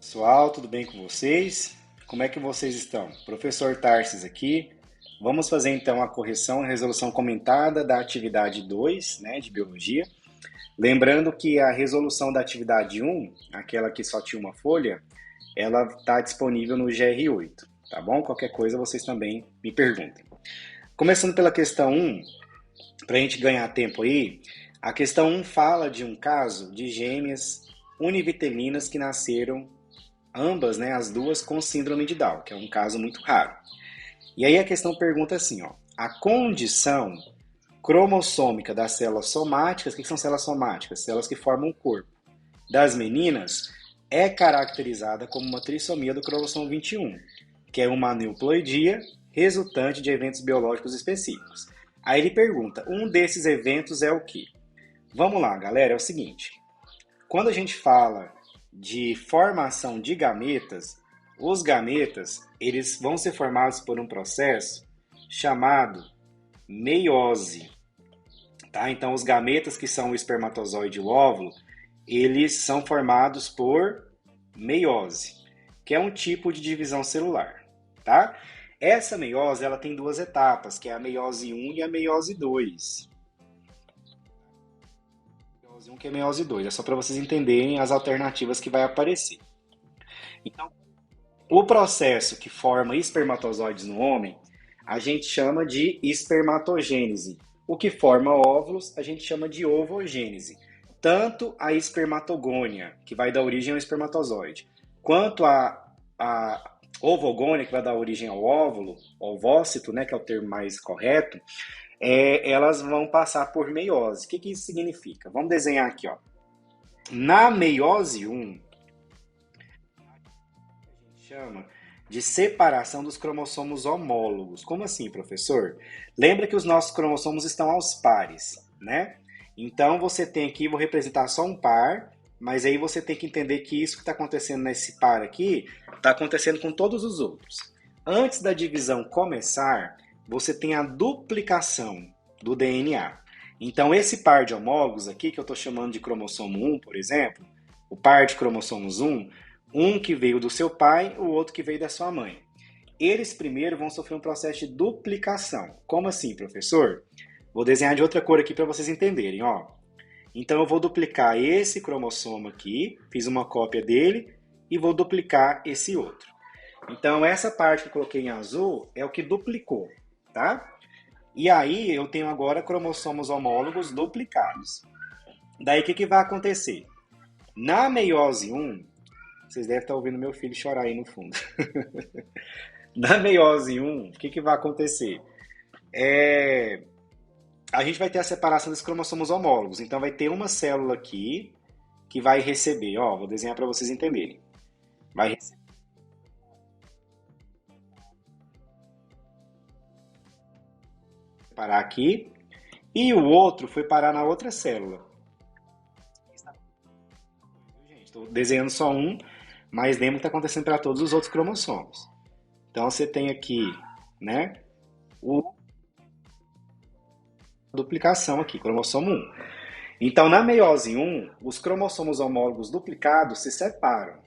Pessoal, tudo bem com vocês? Como é que vocês estão? Professor Tarsis aqui. Vamos fazer então a correção e resolução comentada da atividade 2, né, de biologia. Lembrando que a resolução da atividade 1, aquela que só tinha uma folha, ela está disponível no GR8, tá bom? Qualquer coisa vocês também me perguntem. Começando pela questão 1, para a gente ganhar tempo aí, a questão 1 fala de um caso de gêmeas univitelinas que nasceram ambas, né, as duas com síndrome de Down, que é um caso muito raro. E aí a questão pergunta assim, ó, a condição cromossômica das células somáticas, o que são células somáticas? Células que formam o corpo. Das meninas, é caracterizada como uma trissomia do cromossomo 21, que é uma aneuploidia resultante de eventos biológicos específicos. Aí ele pergunta, um desses eventos é o quê? Vamos lá, galera, é o seguinte, quando a gente fala de formação de gametas, os gametas eles vão ser formados por um processo chamado meiose. Tá? Então, os gametas, que são o espermatozoide e o óvulo, eles são formados por meiose, que é um tipo de divisão celular. Tá? Essa meiose ela tem duas etapas, que é a meiose 1 e a meiose 2. Meiose 1 que é a meiose 2, é só para vocês entenderem as alternativas que vai aparecer. Então, o processo que forma espermatozoides no homem, a gente chama de espermatogênese. O que forma óvulos, a gente chama de ovogênese. Tanto a espermatogônia, que vai dar origem ao espermatozoide, quanto a ovogônia, que vai dar origem ao óvulo, ovócito, né, que é o termo mais correto, elas vão passar por meiose. O que isso significa? Vamos desenhar aqui, ó. Na meiose 1, chama de separação dos cromossomos homólogos. Como assim, professor? Lembra que os nossos cromossomos estão aos pares, né? Então você tem aqui, vou representar só um par, mas aí você tem que entender que isso que está acontecendo nesse par aqui está acontecendo com todos os outros. Antes da divisão começar, você tem a duplicação do DNA. Então esse par de homólogos aqui, que eu estou chamando de cromossomo 1, por exemplo, o par de cromossomos 1, um que veio do seu pai, o outro que veio da sua mãe. Eles primeiro vão sofrer um processo de duplicação. Como assim, professor? Vou desenhar de outra cor aqui para vocês entenderem, ó. Então eu vou duplicar esse cromossomo aqui, fiz uma cópia dele e vou duplicar esse outro. Então essa parte que eu coloquei em azul é o que duplicou, tá? E aí eu tenho agora cromossomos homólogos duplicados. Daí o que vai acontecer? Na meiose 1, vocês devem estar ouvindo meu filho chorar aí no fundo. Na meiose 1, o que vai acontecer? A gente vai ter a separação dos cromossomos homólogos. Então vai ter uma célula aqui que vai receber, ó, vou desenhar para vocês entenderem. Vai parar aqui e o outro foi parar na outra célula. Estou desenhando só um, mas lembra que está acontecendo para todos os outros cromossomos. Então você tem aqui, né, o duplicação aqui, cromossomo 1. Então na meiose 1, os cromossomos homólogos duplicados se separam.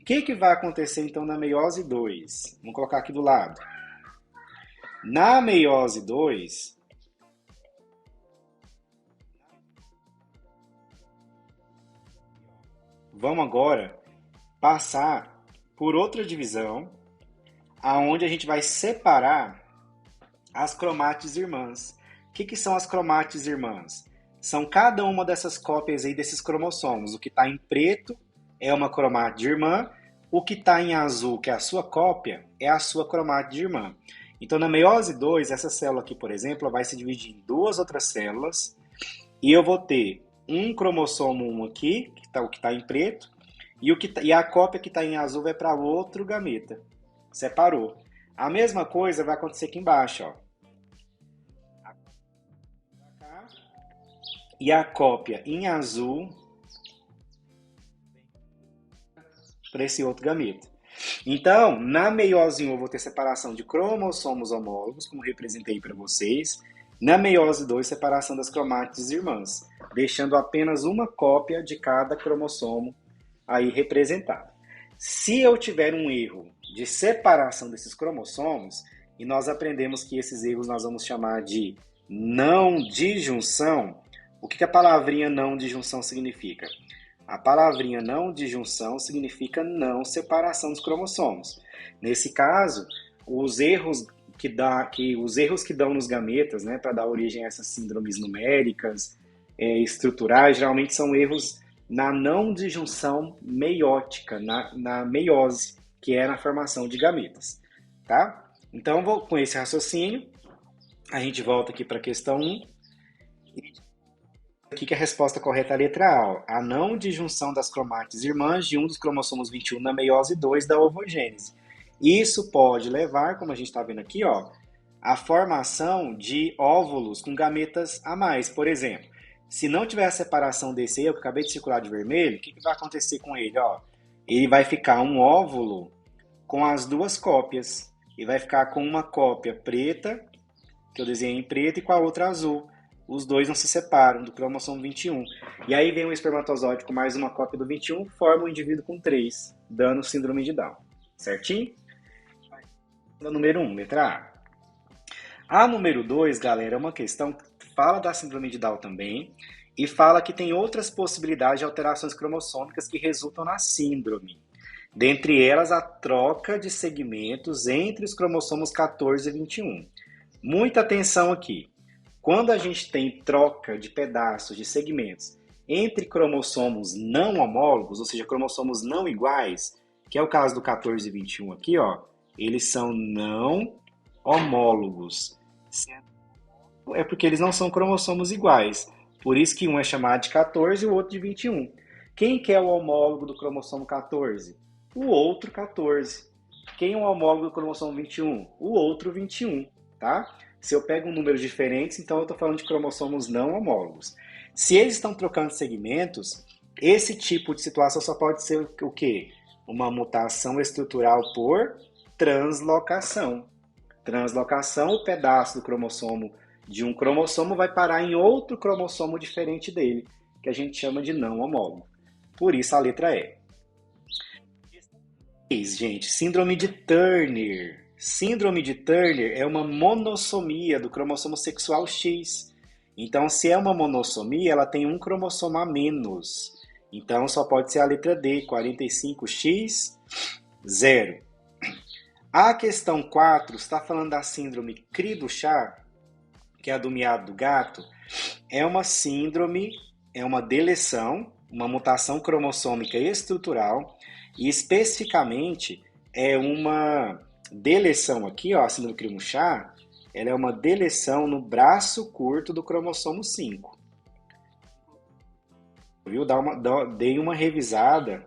O que vai acontecer então na meiose 2? Vamos colocar aqui do lado. Na meiose 2, vamos agora passar por outra divisão, aonde a gente vai separar as cromátides irmãs. O que são as cromátides irmãs? São cada uma dessas cópias aí desses cromossomos. O que está em preto é uma cromátide irmã, o que está em azul, que é a sua cópia, é a sua cromátide irmã. Então, na meiose 2, essa célula aqui, por exemplo, vai se dividir em duas outras células, e eu vou ter um cromossomo 1 aqui, o que está em preto, e a cópia que está em azul vai para outro gameta. Separou. A mesma coisa vai acontecer aqui embaixo, ó. E a cópia em azul para esse outro gameta. Então, na meiose 1 eu vou ter separação de cromossomos homólogos, como representei para vocês. Na meiose 2, separação das cromátides irmãs, deixando apenas uma cópia de cada cromossomo aí representado. Se eu tiver um erro de separação desses cromossomos, e nós aprendemos que esses erros nós vamos chamar de não disjunção, o que a palavrinha não disjunção significa? A palavrinha não disjunção significa não separação dos cromossomos. Nesse caso, os erros que dão nos gametas, né, para dar origem a essas síndromes numéricas, estruturais, geralmente são erros na não disjunção meiótica, na meiose, que é na formação de gametas, tá? Então, com esse raciocínio, a gente volta aqui para a questão 1. Aqui que a resposta correta é a letra A. A não disjunção das cromátides irmãs de um dos cromossomos 21 na meiose 2 da ovogênese. Isso pode levar, como a gente está vendo aqui, ó, a formação de óvulos com gametas a mais. Por exemplo, se não tiver a separação desse aí, eu acabei de circular de vermelho, o que vai acontecer com ele? Ó? Ele vai ficar um óvulo com as duas cópias. Ele vai ficar com uma cópia preta, que eu desenhei em preto, e com a outra azul. Os dois não se separam do cromossomo 21. E aí vem um espermatozoide com mais uma cópia do 21, forma um indivíduo com 3, dando síndrome de Down. Certinho? Número 1, letra A. A número 2, galera, é uma questão que fala da síndrome de Down também e fala que tem outras possibilidades de alterações cromossômicas que resultam na síndrome. Dentre elas, a troca de segmentos entre os cromossomos 14 e 21. Muita atenção aqui. Quando a gente tem troca de pedaços, de segmentos, entre cromossomos não homólogos, ou seja, cromossomos não iguais, que é o caso do 14 e 21 aqui, ó, eles são não homólogos. É porque eles não são cromossomos iguais. Por isso que um é chamado de 14 e o outro de 21. Quem que é o homólogo do cromossomo 14? O outro 14. Quem é o homólogo do cromossomo 21? O outro 21, tá? Se eu pego um número diferente, então eu estou falando de cromossomos não homólogos. Se eles estão trocando segmentos, esse tipo de situação só pode ser o quê? Uma mutação estrutural por translocação. Translocação, o pedaço do cromossomo de um cromossomo vai parar em outro cromossomo diferente dele, que a gente chama de não homólogo. Por isso a letra E. Gente, síndrome de Turner. Síndrome de Turner é uma monossomia do cromossomo sexual X. Então, se é uma monossomia, ela tem um cromossomo a menos. Então, só pode ser a letra D, 45X, 0. A questão 4 está falando da síndrome Cri-du-Chat, que é a do miado do gato. É uma síndrome, é uma deleção, uma mutação cromossômica estrutural, e especificamente é uma deleção aqui, ó, a síndrome Cri-du-Chat, ela é uma deleção no braço curto do cromossomo 5. Viu? Dei uma revisada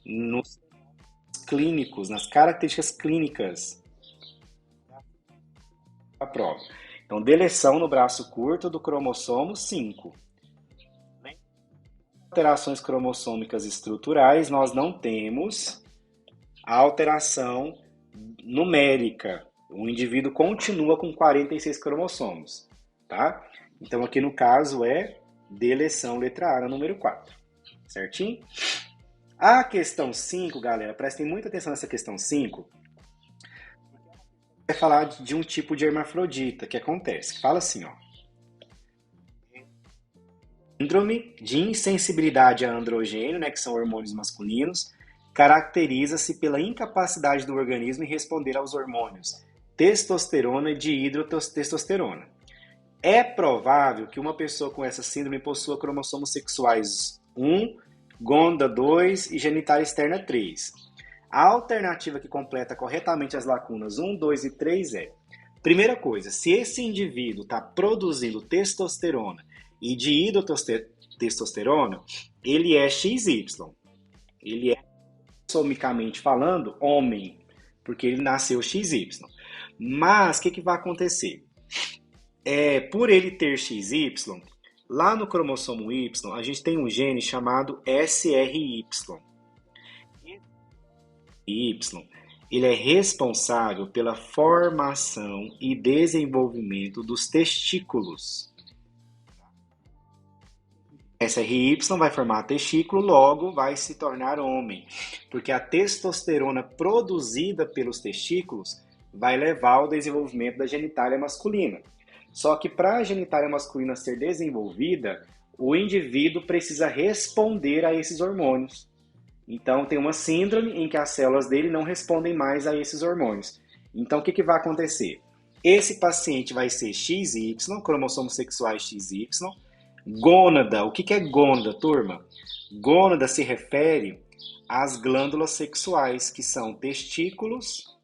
nos clínicos, nas características clínicas da prova. Então, deleção no braço curto do cromossomo 5. Alterações cromossômicas estruturais, nós não temos a alteração numérica. O indivíduo continua com 46 cromossomos, tá? Então, aqui no caso é deleção, letra A, número 4. Certinho? A questão 5, galera, prestem muita atenção nessa questão 5. Vai falar de um tipo de hermafrodita que acontece. Fala assim, ó. Síndrome de insensibilidade a androgênio, né, que são hormônios masculinos, caracteriza-se pela incapacidade do organismo em responder aos hormônios testosterona e dihidrotestosterona. É provável que uma pessoa com essa síndrome possua cromossomos sexuais 1, Gonda 2 e genital externa 3. A alternativa que completa corretamente as lacunas 1, 2 e 3 é: primeira coisa, se esse indivíduo está produzindo testosterona e dihidrotestosterona, ele é XY. Ele é, somicamente falando, homem, porque ele nasceu XY. Mas, o que vai acontecer? Por ele ter XY, lá no cromossomo Y, a gente tem um gene chamado SRY. Ele é responsável pela formação e desenvolvimento dos testículos. SRY vai formar testículo, logo vai se tornar homem, porque a testosterona produzida pelos testículos vai levar ao desenvolvimento da genitália masculina. Só que para a genitália masculina ser desenvolvida, o indivíduo precisa responder a esses hormônios. Então tem uma síndrome em que as células dele não respondem mais a esses hormônios. Então o que vai acontecer? Esse paciente vai ser XY, cromossomos sexuais XY. Gônada, o que é gônada, turma? Gônada se refere às glândulas sexuais, que são testículos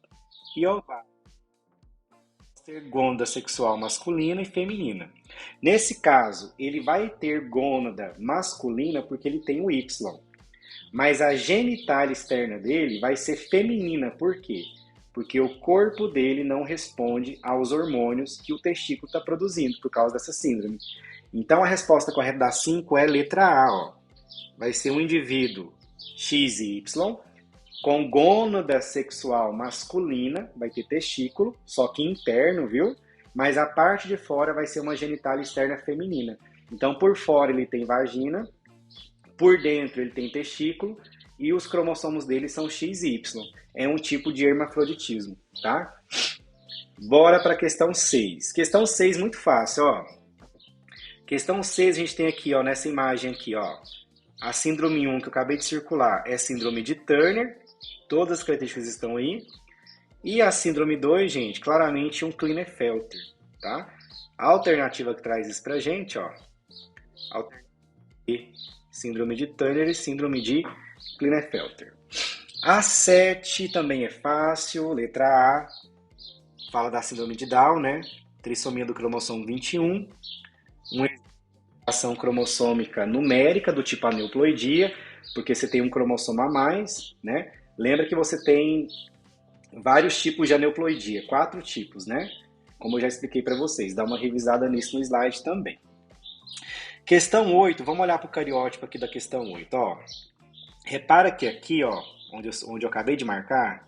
e ovários. Ter gônada sexual masculina e feminina. Nesse caso, ele vai ter gônada masculina porque ele tem o Y. Mas a genitália externa dele vai ser feminina. Por quê? Porque o corpo dele não responde aos hormônios que o testículo está produzindo por causa dessa síndrome. Então a resposta correta da 5 é letra A. Ó. Vai ser um indivíduo XY com gônada sexual masculina, vai ter testículo, só que interno, viu? Mas a parte de fora vai ser uma genitália externa feminina. Então por fora ele tem vagina, por dentro ele tem testículo e os cromossomos dele são XY. É um tipo de hermafroditismo, tá? Bora para a questão 6. Questão 6 muito fácil, ó. Questão 6 a gente tem aqui, ó, nessa imagem aqui, ó. A síndrome 1 que eu acabei de circular é síndrome de Turner. Todas as características estão aí. E a síndrome 2, gente, claramente um Klinefelter, tá? A alternativa que traz isso pra gente, ó. Síndrome de Turner e síndrome de Klinefelter. A 7 também é fácil, letra A. Fala da síndrome de Down, né? Trissomia do cromossomo 21. Uma ação cromossômica numérica do tipo aneuploidia, porque você tem um cromossomo a mais, né? Lembra que você tem vários tipos de aneuploidia, 4 tipos, né? Como eu já expliquei para vocês, dá uma revisada nisso no slide também. Questão 8, vamos olhar para o cariótipo aqui da questão 8, ó. Repara que aqui, ó, onde eu acabei de marcar,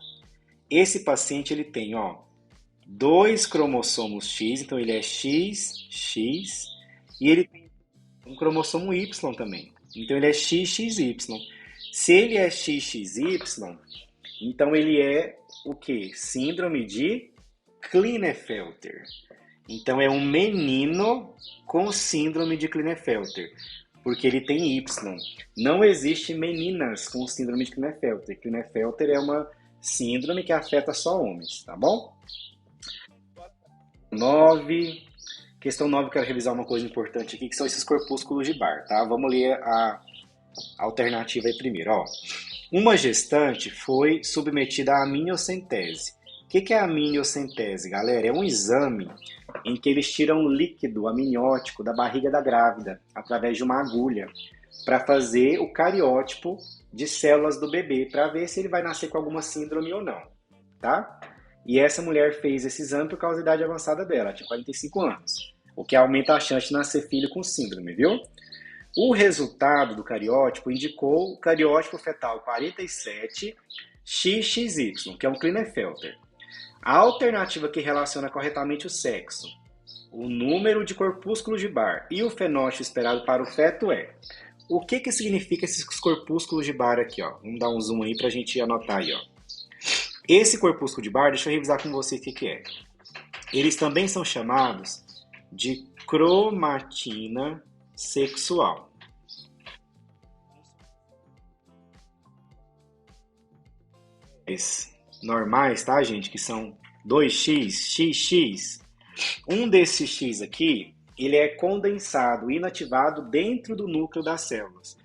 esse paciente ele tem, ó, 2 cromossomos X, então ele é XX, e ele tem um cromossomo Y também, então ele é XXY. Se ele é XXY, então ele é o que? Síndrome de Klinefelter. Então é um menino com síndrome de Klinefelter, porque ele tem Y. Não existe meninas com síndrome de Klinefelter. Klinefelter é uma síndrome que afeta só homens, tá bom? 9. Questão 9, eu quero revisar uma coisa importante aqui, que são esses corpúsculos de Barr, tá? Vamos ler a alternativa aí primeiro, ó. Uma gestante foi submetida à amniocentese. O que é a amniocentese, galera? É um exame em que eles tiram líquido amniótico da barriga da grávida através de uma agulha para fazer o cariótipo de células do bebê para ver se ele vai nascer com alguma síndrome ou não, tá? E essa mulher fez esse exame por causa da idade avançada dela, tinha 45 anos, o que aumenta a chance de nascer filho com síndrome, viu? O resultado do cariótipo indicou o cariótipo fetal 47XXY, que é um Klinefelter. A alternativa que relaciona corretamente o sexo, o número de corpúsculos de Barr e o fenótipo esperado para o feto é... O que significa esses corpúsculos de Barr aqui, ó? Vamos dar um zoom aí para a gente anotar aí, ó. Esse corpúsculo de Barr, deixa eu revisar com você o que é. Eles também são chamados de cromatina sexual. Normais, tá, gente? Que são 2x, XX. Um desses X aqui, ele é condensado, inativado dentro do núcleo das células.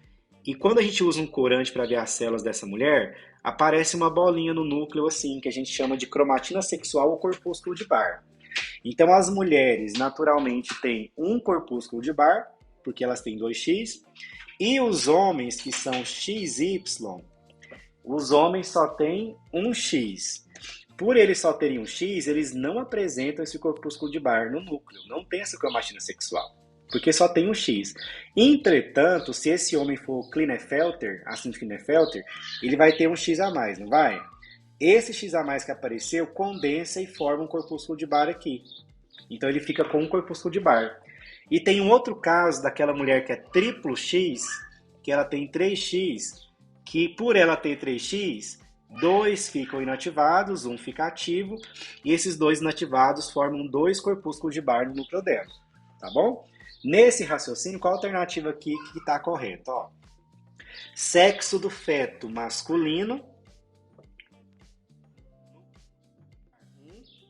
E quando a gente usa um corante para ver as células dessa mulher, aparece uma bolinha no núcleo assim, que a gente chama de cromatina sexual ou corpúsculo de Barr. Então as mulheres naturalmente têm um corpúsculo de Barr, porque elas têm 2x, e os homens que são XY, os homens só têm um X. Por eles só terem um X, eles não apresentam esse corpúsculo de Barr no núcleo, não tem essa cromatina sexual, porque só tem um X. Entretanto, se esse homem for Klinefelter, assim de Klinefelter, ele vai ter um X a mais, não vai? Esse X a mais que apareceu condensa e forma um corpúsculo de Barr aqui. Então ele fica com um corpúsculo de Barr. E tem um outro caso daquela mulher que é triplo X, que ela tem 3x, que por ela ter 3x, dois ficam inativados, um fica ativo, e esses dois inativados formam dois corpúsculos de Barr no núcleo dela, tá bom? Nesse raciocínio, qual a alternativa aqui que está correta? Ó, sexo do feto masculino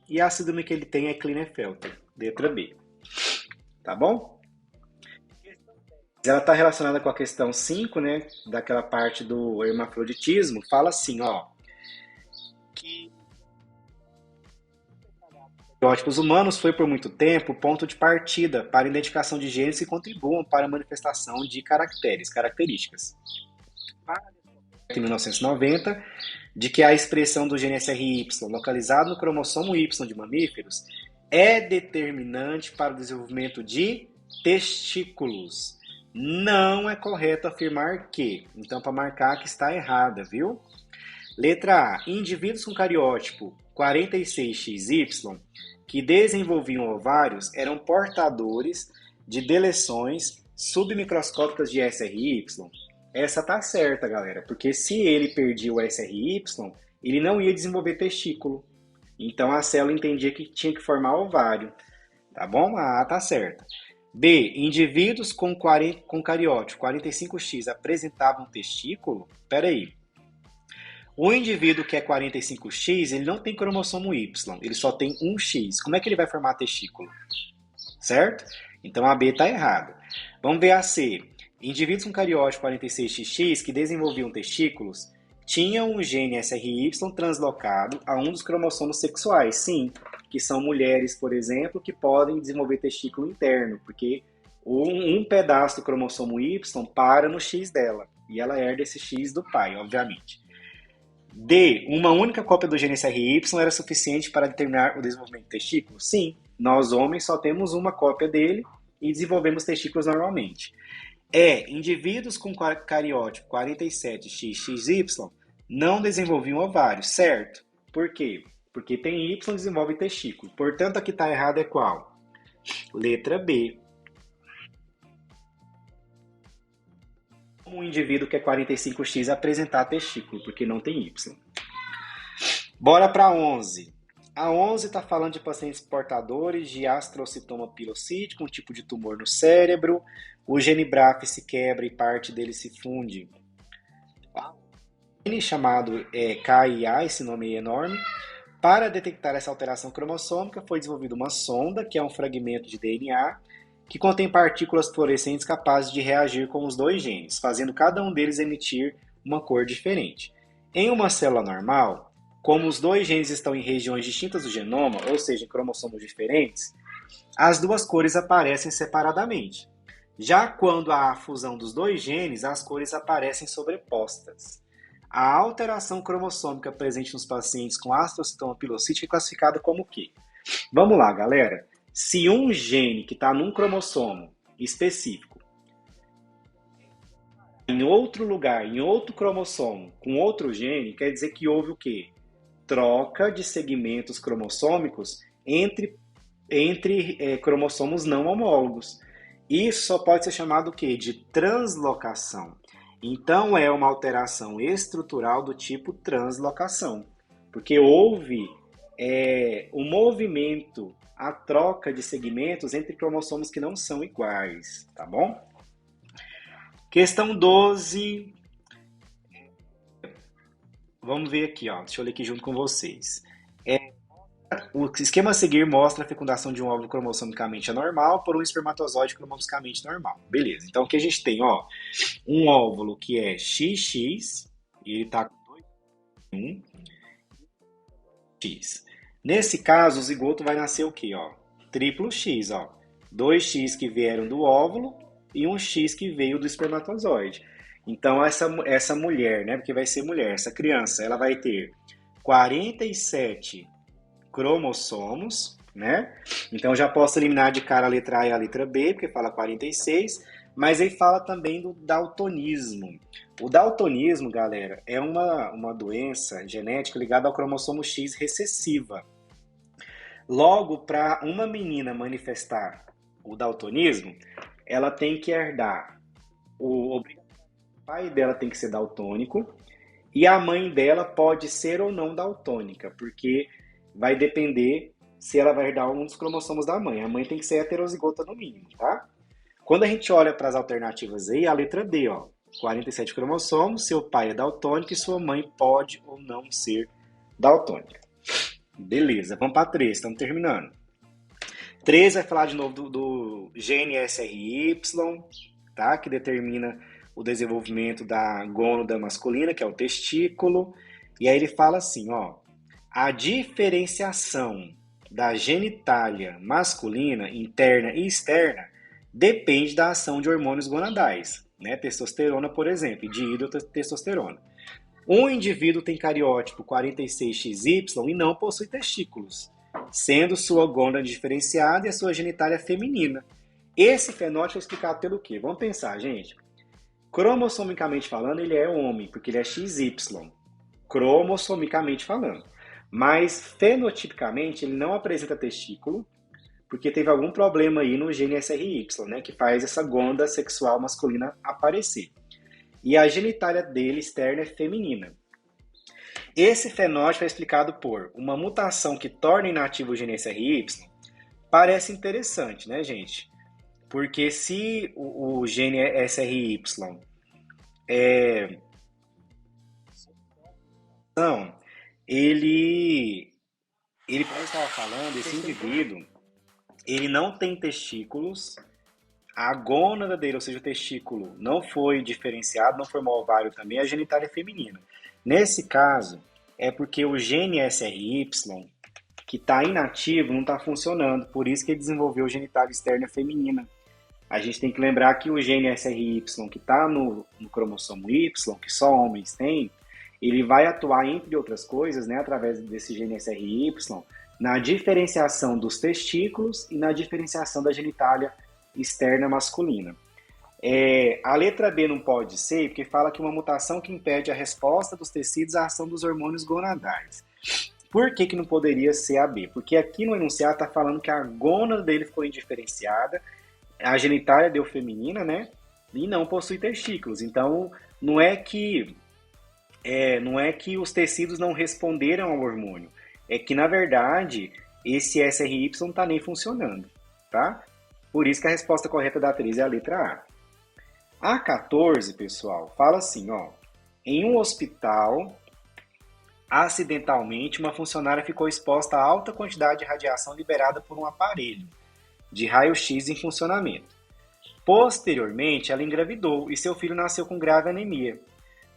e a síndrome que ele tem é Klinefelter, letra B, tá bom? Ela está relacionada com a questão 5, né, daquela parte do hermafroditismo, fala assim, ó, que estereótipos humanos foi por muito tempo ponto de partida para a identificação de genes que contribuam para a manifestação de características. Em 1990, de que a expressão do gene SRY, localizado no cromossomo Y de mamíferos, é determinante para o desenvolvimento de testículos. Não é correto afirmar que. Então, para marcar que está errada, viu? Letra A. Indivíduos com cariótipo 46XY que desenvolviam ovários eram portadores de deleções submicroscópicas de SRY. Essa tá certa, galera, porque se ele perdia o SRY, ele não ia desenvolver testículo. Então a célula entendia que tinha que formar ovário. Tá bom? A tá certa. B. Indivíduos com cariótipo 45X apresentavam testículo? Peraí. O indivíduo que é 45X, ele não tem cromossomo Y, ele só tem um X. Como é que ele vai formar testículo? Certo? Então a B está errada. Vamos ver a C. Indivíduos com cariótipo 46XX que desenvolviam testículos tinham um gene SRY translocado a um dos cromossomos sexuais. Sim, que são mulheres, por exemplo, que podem desenvolver testículo interno, porque um pedaço do cromossomo Y para no X dela, e ela herda esse X do pai, obviamente. D. Uma única cópia do gene SRY era suficiente para determinar o desenvolvimento de testículos? Sim, nós homens só temos uma cópia dele e desenvolvemos testículos normalmente. E. Indivíduos com cariótipo 47XXY não desenvolviam ovários, certo? Por quê? Porque tem Y e desenvolve testículo. Portanto, aqui está errado é qual? Letra B. Um indivíduo que é 45X apresentar testículo, porque não tem Y. Bora para 11. A 11 está falando de pacientes portadores de astrocitoma pilocítico, um tipo de tumor no cérebro. O gene BRAF se quebra e parte dele se funde. Chamado KIA, esse nome é enorme. Para detectar essa alteração cromossômica, foi desenvolvida uma sonda, que é um fragmento de DNA, que contém partículas fluorescentes capazes de reagir com os dois genes, fazendo cada um deles emitir uma cor diferente. Em uma célula normal, como os dois genes estão em regiões distintas do genoma, ou seja, em cromossomos diferentes, as duas cores aparecem separadamente. Já quando há a fusão dos dois genes, as cores aparecem sobrepostas. A alteração cromossômica presente nos pacientes com astrocitoma pilocítico é classificada como o quê? Vamos lá, galera. Se um gene que está num cromossomo específico, em outro lugar, em outro cromossomo, com outro gene, quer dizer que houve o quê? Troca de segmentos cromossômicos entre cromossomos não homólogos. Isso só pode ser chamado o quê? De translocação. Então é uma alteração estrutural do tipo translocação, porque houve o movimento, a troca de segmentos entre cromossomos que não são iguais, tá bom? Questão 12. Vamos ver aqui, ó. Deixa eu ler aqui junto com vocês. O esquema a seguir mostra a fecundação de um óvulo cromossomicamente anormal por um espermatozoide cromossomicamente normal. Beleza. Então, o que a gente tem, ó, um óvulo que é XX, e ele está com 1, X. Nesse caso, o zigoto vai nascer o quê, ó? Triplo X, ó. 2X que vieram do óvulo e um X que veio do espermatozoide. Então, essa mulher, né, porque vai ser mulher, essa criança, ela vai ter 47 cromossomos, né? Então já posso eliminar de cara a letra A e a letra B, porque fala 46, mas ele fala também do daltonismo. O daltonismo, galera, é uma doença genética ligada ao cromossomo X recessiva. Logo, para uma menina manifestar o daltonismo, ela tem que herdar o pai dela tem que ser daltônico e a mãe dela pode ser ou não daltônica, porque vai depender se ela vai herdar um dos cromossomos da mãe. A mãe tem que ser heterozigota no mínimo, tá? Quando a gente olha para as alternativas aí, a letra D, ó, 47 cromossomos, seu pai é daltônico e sua mãe pode ou não ser daltônica. Beleza, vamos para 3, estamos terminando. 3 vai falar de novo do gene SRY, tá? Que determina o desenvolvimento da gônada masculina, que é o testículo. E aí ele fala assim, ó, a diferenciação da genitália masculina, interna e externa, depende da ação de hormônios gonadais, né? Testosterona, por exemplo, e dihidrotestosterona. Um indivíduo tem cariótipo 46XY e não possui testículos, sendo sua gônada diferenciada e a sua genitália feminina. Esse fenótipo é explicado pelo quê? Vamos pensar, gente. Cromossomicamente falando, ele é homem, porque ele é XY. Cromossomicamente falando. Mas, fenotipicamente, ele não apresenta testículo, porque teve algum problema aí no gene SRY, né? Que faz essa gônada sexual masculina aparecer. E a genitália dele externa é feminina. Esse fenótipo é explicado por uma mutação que torna inativo o gene SRY. Parece interessante, né, gente? Porque se o gene SRY não, como eu estava falando, esse indivíduo, ele não tem testículos, a gônada dele, ou seja, o testículo, não foi diferenciado, não formou ovário também, a genitália é feminina. Nesse caso, é porque o gene SRY, que está inativo, não está funcionando, por isso que ele desenvolveu genitália externa feminina. A gente tem que lembrar que o gene SRY, que está no cromossomo Y, que só homens têm, ele vai atuar, entre outras coisas, né, através desse gene SRY, na diferenciação dos testículos e na diferenciação da genitália externa masculina. A letra B não pode ser, porque fala que uma mutação que impede a resposta dos tecidos à ação dos hormônios gonadais. Por que não poderia ser a B? Porque aqui no enunciado está falando que a gônada dele ficou indiferenciada, a genitália deu feminina, né? E não possui testículos. Então, não é que os tecidos não responderam ao hormônio. É que, na verdade, esse SRY não está nem funcionando, tá? Por isso que a resposta correta da atriz é a letra A. A 14, pessoal, fala assim, ó. Em um hospital, acidentalmente, uma funcionária ficou exposta a alta quantidade de radiação liberada por um aparelho de raio-x em funcionamento. Posteriormente, ela engravidou e seu filho nasceu com grave anemia.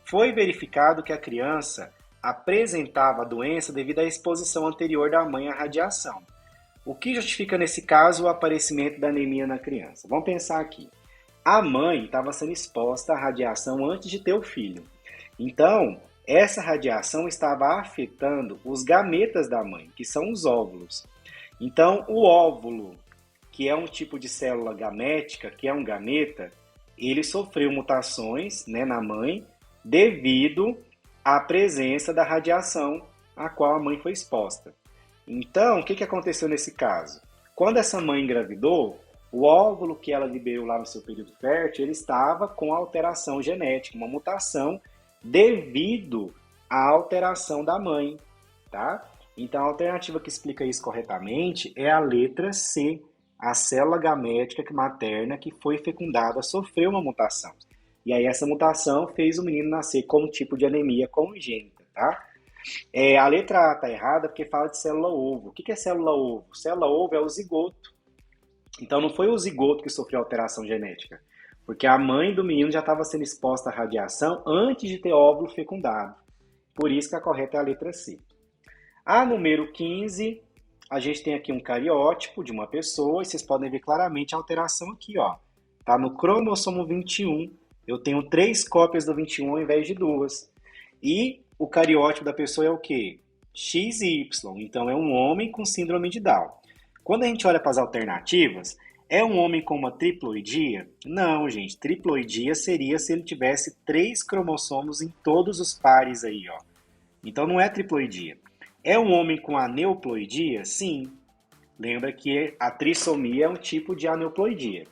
Foi verificado que a criança apresentava a doença devido à exposição anterior da mãe à radiação. O que justifica, nesse caso, o aparecimento da anemia na criança? Vamos pensar aqui. A mãe estava sendo exposta à radiação antes de ter o filho. Então, essa radiação estava afetando os gametas da mãe, que são os óvulos. Então, o óvulo, que é um tipo de célula gamética, que é um gameta, ele sofreu mutações, né, na mãe, devido à presença da radiação a qual a mãe foi exposta. Então, o que aconteceu nesse caso? Quando essa mãe engravidou, o óvulo que ela liberou lá no seu período fértil, ele estava com alteração genética, uma mutação devido à alteração da mãe, tá? Então, a alternativa que explica isso corretamente é a letra C. A célula gamética materna que foi fecundada sofreu uma mutação. E aí essa mutação fez o menino nascer com um tipo de anemia congênita, tá? A letra A está errada porque fala de célula-ovo. O que é célula-ovo? Célula-ovo é o zigoto. Então não foi o zigoto que sofreu alteração genética, porque a mãe do menino já estava sendo exposta à radiação antes de ter óvulo fecundado. Por isso que a correta é a letra C. A número 15, a gente tem aqui um cariótipo de uma pessoa e vocês podem ver claramente a alteração aqui, ó. Tá no cromossomo 21. Eu tenho 3 cópias do 21 ao invés de 2. E o cariótipo da pessoa é o quê? XY. Então é um homem com síndrome de Down. Quando a gente olha para as alternativas, é um homem com uma triploidia? Não, gente. Triploidia seria se ele tivesse 3 cromossomos em todos os pares aí, ó. Então não é triploidia. É um homem com aneuploidia? Sim. Lembra que a trissomia é um tipo de aneuploidia.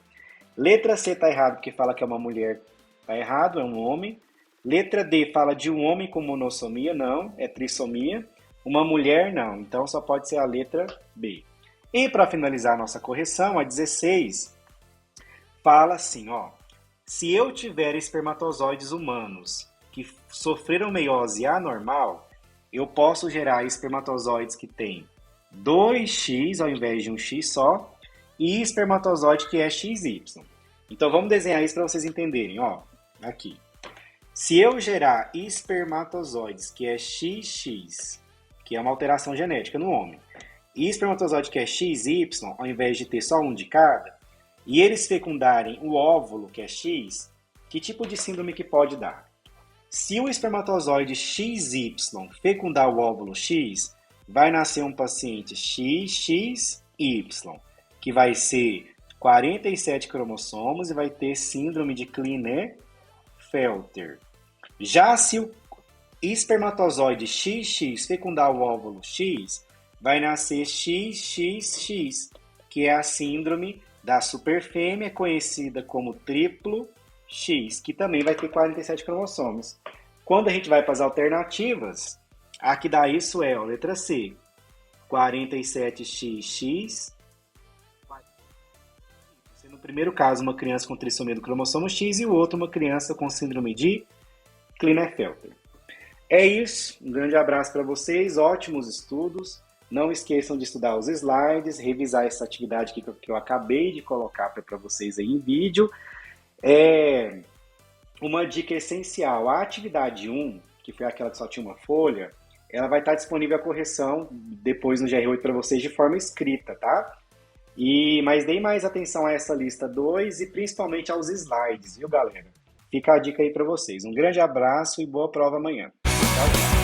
Letra C está errado porque fala que é uma mulher, está errado, é um homem. Letra D fala de um homem com monossomia, não, é trissomia. Uma mulher, não, então só pode ser a letra B. E para finalizar a nossa correção, a 16 fala assim, ó, se eu tiver espermatozoides humanos que sofreram meiose anormal, eu posso gerar espermatozoides que têm 2x ao invés de um x só, e espermatozoide que é XY. Então vamos desenhar isso para vocês entenderem, ó, aqui. Se eu gerar espermatozoides que é XX, que é uma alteração genética no homem, e espermatozoide que é XY, ao invés de ter só um de cada, e eles fecundarem o óvulo que é X, que tipo de síndrome que pode dar? Se o espermatozoide XY fecundar o óvulo X, vai nascer um paciente XXY, que vai ser 47 cromossomos e vai ter síndrome de Klinefelter. Já se o espermatozoide XX fecundar o óvulo X, vai nascer XXX, que é a síndrome da superfêmea, conhecida como triplo X, que também vai ter 47 cromossomos. Quando a gente vai para as alternativas, a que dá isso é a letra C, 47XX. No primeiro caso, uma criança com trissomia do cromossomo X e o outro uma criança com síndrome de Klinefelter. É isso, um grande abraço para vocês, ótimos estudos. Não esqueçam de estudar os slides, revisar essa atividade aqui que eu acabei de colocar para vocês aí em vídeo. Uma dica essencial, a atividade 1, que foi aquela que só tinha uma folha, ela vai estar disponível a correção depois no GR8 para vocês de forma escrita, tá? Mas deem mais atenção a essa lista 2 e principalmente aos slides, viu, galera? Fica a dica aí para vocês. Um grande abraço e boa prova amanhã. Tchau, tchau.